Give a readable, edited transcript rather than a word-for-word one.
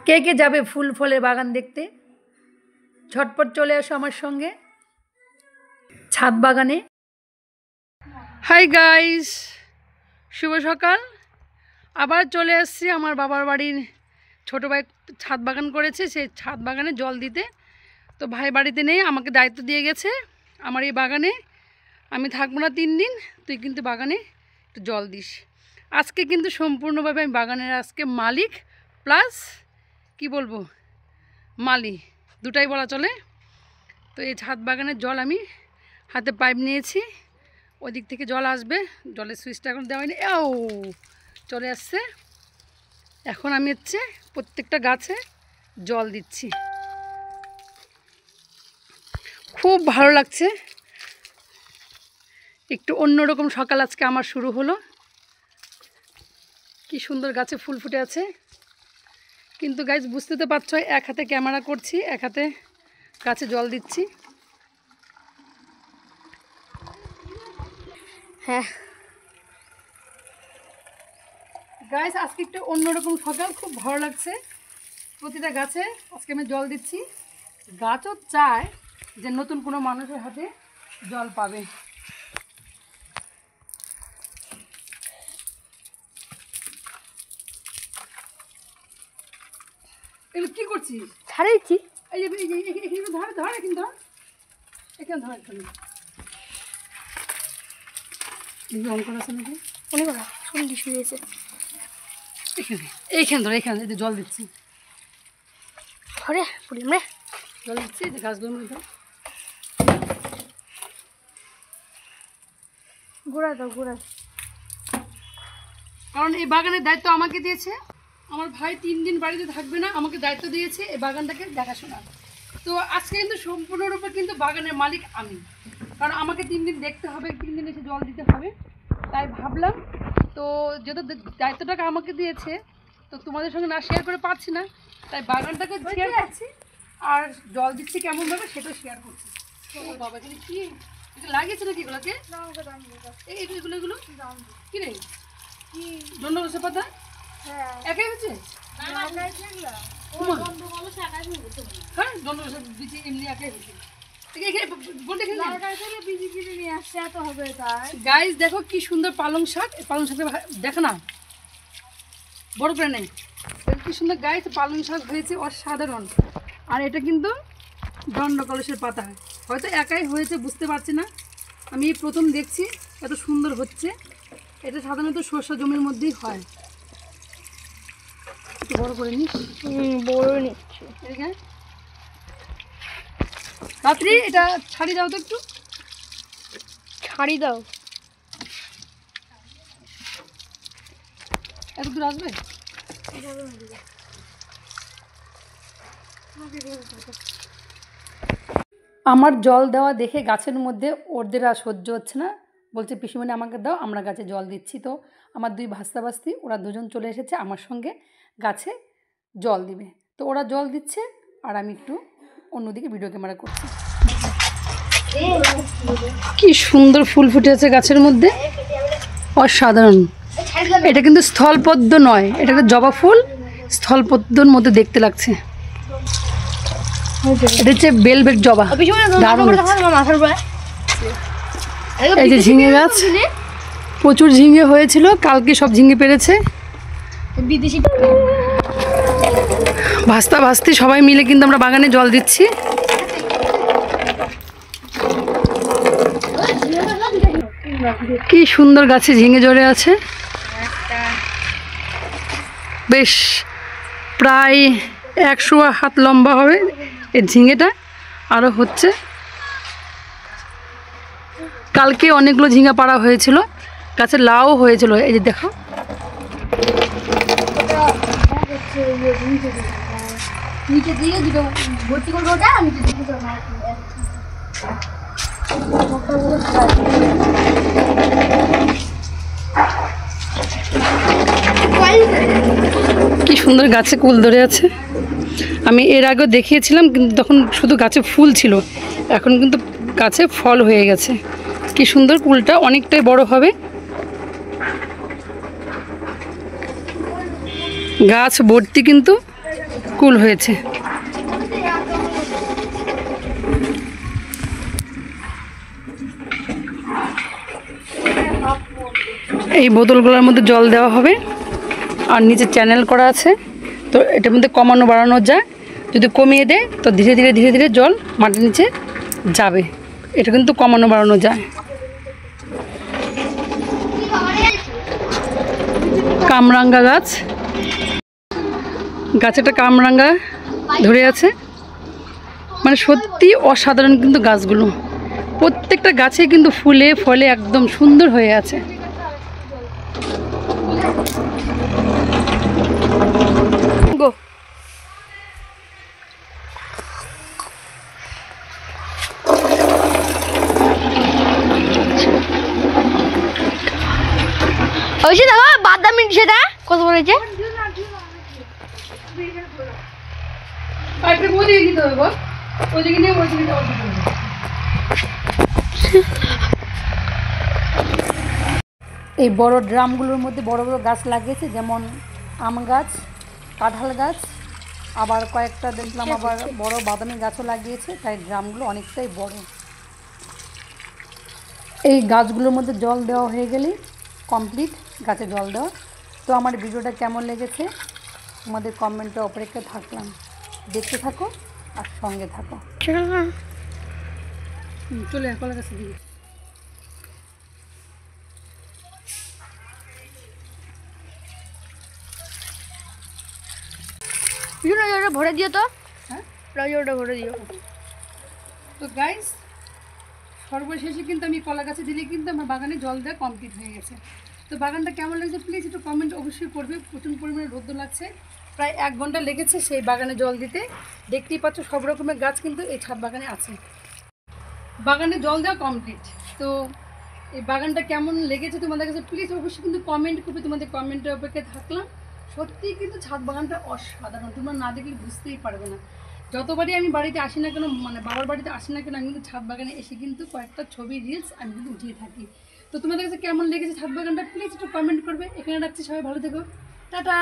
কে কে যাবে ফুল ফলের বাগান দেখতে? ঝটপট চলে আসো আমার সঙ্গে ছাদ বাগানে। হাই গাইস, শুভ সকাল। আবার চলে আসছি আমার বাবার বাড়ির। ছোটো ভাই ছাদ বাগান করেছে, সেই ছাদ বাগানে জল দিতে। তো ভাই বাড়িতে নেই, আমাকে দায়িত্ব দিয়ে গেছে আমার এই বাগানে আমি থাকবো না 3 দিন, তুই কিন্তু বাগানে একটু জল দিস। আজকে কিন্তু সম্পূর্ণভাবে আমি বাগানের আজকে মালিক প্লাস কি বলবো মালি, দুটাই বলা চলে। তো এই ছাদ বাগানের জল আমি হাতে পাইপ নিয়েছি, ওই দিক থেকে জল আসবে। জলের সুইচটা এখন দেওয়া হয়নি, ও চলে আসছে। এখন আমি হচ্ছে প্রত্যেকটা গাছে জল দিচ্ছি। খুব ভালো লাগছে, একটু অন্যরকম সকাল আজকে আমার শুরু হলো। কি সুন্দর গাছে ফুল ফুটে আছে। কিন্তু গাইজ বুঝতে তো পারছো, এক হাতে ক্যামেরা করছি, এক হাতে গাছে জল দিচ্ছি। হ্যাঁ গাইজ আজকে একটু অন্যরকম সকাল, খুব ভালো লাগছে। প্রতিটা গাছে আজকে আমি জল দিচ্ছি। গাছও চায় যে নতুন কোনো মানুষের হাতে জল পাবে। এগুলো কি করছিস? ছাড়াইছি। এই যে এখানে ধর ধর, এখানে ধর, এখানে ধর, এখানে অন করা আছে নাকি? অনেক কথা শুনলি শুয়েছে। এখানে এইখানে ধর, এখানে যে জল দিচ্ছি, ঘরে পড়ি আমরা জল দিচ্ছি যে গাছগুলোর মধ্যে। গোড়া দাও গোড়া। কারণ এই বাগানের দায়িত্ব আমাকে দিয়েছে আমার ভাই। 3 দিন বাড়িতে থাকবে না, আমাকে দায়িত্ব দিয়েছে এই বাগানটাকে দেখাশোনা। তো আজকে কিন্তু সম্পূর্ণরূপে কিন্তু বাগানের মালিক আমি, কারণ আমাকে 3 দিন দেখতে হবে, 3 দিন এসে জল দিতে হবে। তাই ভাবলাম, তো যেহেতু দায়িত্বটাকে আমাকে দিয়েছে, তো তোমাদের সঙ্গে না শেয়ার করে পারছি না, তাই বাগানটাকে শেয়ার করছি আর জল দিচ্ছি কেমনভাবে সেটা শেয়ার করছি। বাবা এখানে কি লাগিয়েছে নাকি এগুলোকে? এগুলো এগুলো কি রে? জন্য বসে পাতা একাই হচ্ছে? হ্যাঁ জন্য বসে বিচি এমনি একাই হচ্ছে। গাইস দেখো কি সুন্দর পালং শাক। পালং শাকের দেখো না, বড় করে নেই, কি সুন্দর গাইস পালং শাক হয়েছে, অসাধারণ। আর এটা কিন্তু দণ্ড কলসের পাতা, হয়তো একাই হয়েছে বুঝতে পারছি না, আমি প্রথম দেখছি এত সুন্দর হচ্ছে। এটা সাধারণত শস্য জমির মধ্যেই হয়। একটু বড় করে নিস। বড় নিচ্ছি। রাত্রি এটা ছাড়ি দাও তো, একটু ছাড়ি দাও। এত দূর আসবে? আমার জল দেওয়া দেখে গাছের মধ্যে ওদের আর সহ্য হচ্ছে না, বলছে পিসিমণি আমাকে দাও, আমরা গাছে জল দিচ্ছি। তো আমার 2 ভাস্তা ওরা 2জন চলে এসেছে আমার সঙ্গে গাছে জল দিবে। তো ওরা জল দিচ্ছে আর আমি একটু অন্যদিকে ভিডিও ক্যামেরা করছি। কি সুন্দর ফুল ফুটে আছে গাছের মধ্যে, অসাধারণ। এটা কিন্তু স্থলপদ্ম নয়, এটা একটা জবা ফুল, স্থলপদ্মর মধ্যে দেখতে লাগছে। এটা হচ্ছে বেলভেট জবা, দারুণ। এই যে ঝিঙে গাছ, প্রচুর ঝিঙে হয়েছিল, কালকে সব ঝিঙে পেরেছে। বিদেশি ভাস্তি সবাই মিলে কিন্তু আমরা বাগানে জল দিচ্ছি। কি সুন্দর গাছে ঝিঙে জড়ে আছে, বেশ প্রায় 100 হাত লম্বা হবে এই ঝিঙেটা। আরও হচ্ছে, কালকে অনেকগুলো ঝিঙা পাড়া হয়েছিল, গাছে লাউ হয়েছিল। এই যে দেখো, নিচে দিয়ে দুটো ভর্তি করবো, ওটা নিচে দিকে কি সুন্দর গাছে কুল ধরে আছে। আমি এর আগেও দেখিয়েছিলাম, কিন্তু তখন শুধু গাছে ফুল ছিল, এখন কিন্তু গাছে ফল হয়ে গেছে। কি সুন্দর, কুলটা অনেকটাই বড় হবে। গাছ ভর্তি কিন্তু কুল হয়েছে। এই বোতলগুলোর মধ্যে জল দেওয়া হবে আর নিচে চ্যানেল করা আছে, তো এটার মধ্যে কমানো বাড়ানো যায়। যদি কমিয়ে দেয় তো ধীরে ধীরে ধীরে ধীরে জল মাটির নিচে যাবে। এটা কিন্তু কমানো বাড়ানো যায়। কামরাঙ্গা গাছ, গাছে একটা কামরাঙ্গা ধরে আছে, মানে সত্যি অসাধারণ কিন্তু গাছগুলো। প্রত্যেকটা গাছে কিন্তু ফুলে ফলে একদম সুন্দর হয়ে আছে। ওইসে দেখো বাদামি সেটা কত বলেছে। এই বড় ড্রামগুলোর মধ্যে বড় বড় গাছ লাগিয়েছে, যেমন আম গাছ, কাঁঠাল গাছ, আবার কয়েকটা দেখলাম আবার বড় বাদামি গাছও লাগিয়েছে, তাই ড্রামগুলো অনেকটাই বড়। এই গাছগুলোর মধ্যে জল দেওয়া হয়ে গেলেই কমপ্লিট গাছে জল দেওয়া। তো আমার ভিডিওটা কেমন লেগেছে তোমাদের কমেন্টে অপেক্ষায় থাকলাম। দেখতে থাকো আর সঙ্গে থাকো। চলে কলা গাছের দিকে। ভরে দিও তো। হ্যাঁ, ওটা ভরে দিও। তো গাইস সর্বশেষে কিন্তু আমি কলা গাছে দিলে কিন্তু আমার বাগানে জল দেওয়া কমপ্লিট হয়ে গেছে। তো বাগানটা কেমন লাগছে প্লিজ একটু কমেন্ট অবশ্যই করবে। প্রচুর পরিমাণে রোদ্র লাগছে, প্রায় 1 ঘন্টা লেগেছে সেই বাগানে জল দিতে। দেখতেই পাচ্ছ সব রকমের গাছ কিন্তু এই ছাদ বাগানে আছে। বাগানে জল দেওয়া কমপ্লিট। তো এই বাগানটা কেমন লেগেছে তোমাদের কাছে প্লিজ অবশ্যই কিন্তু কমেন্ট করবে। তোমাদের কমেন্টের অপেক্ষায় থাকলাম। সত্যিই কিন্তু ছাদ বাগানটা অসাধারণ, তোমরা না দেখলে বুঝতেই পারবে না। যতবারই আমি বাড়িতে আসি না কেন, মানে বাবার বাড়িতে আসি না কেন, আমি কিন্তু ছাদ বাগানে এসে কিন্তু কয়েকটা ছবি রিলস আমি কিন্তু উঠিয়ে থাকি। তো তোমাদের কাছে কেমন লেগেছে ছাদ বাগানটা প্লিজ একটু কমেন্ট করবে। এখানে রাখছি, সবাই ভালো থেকো, টাটা।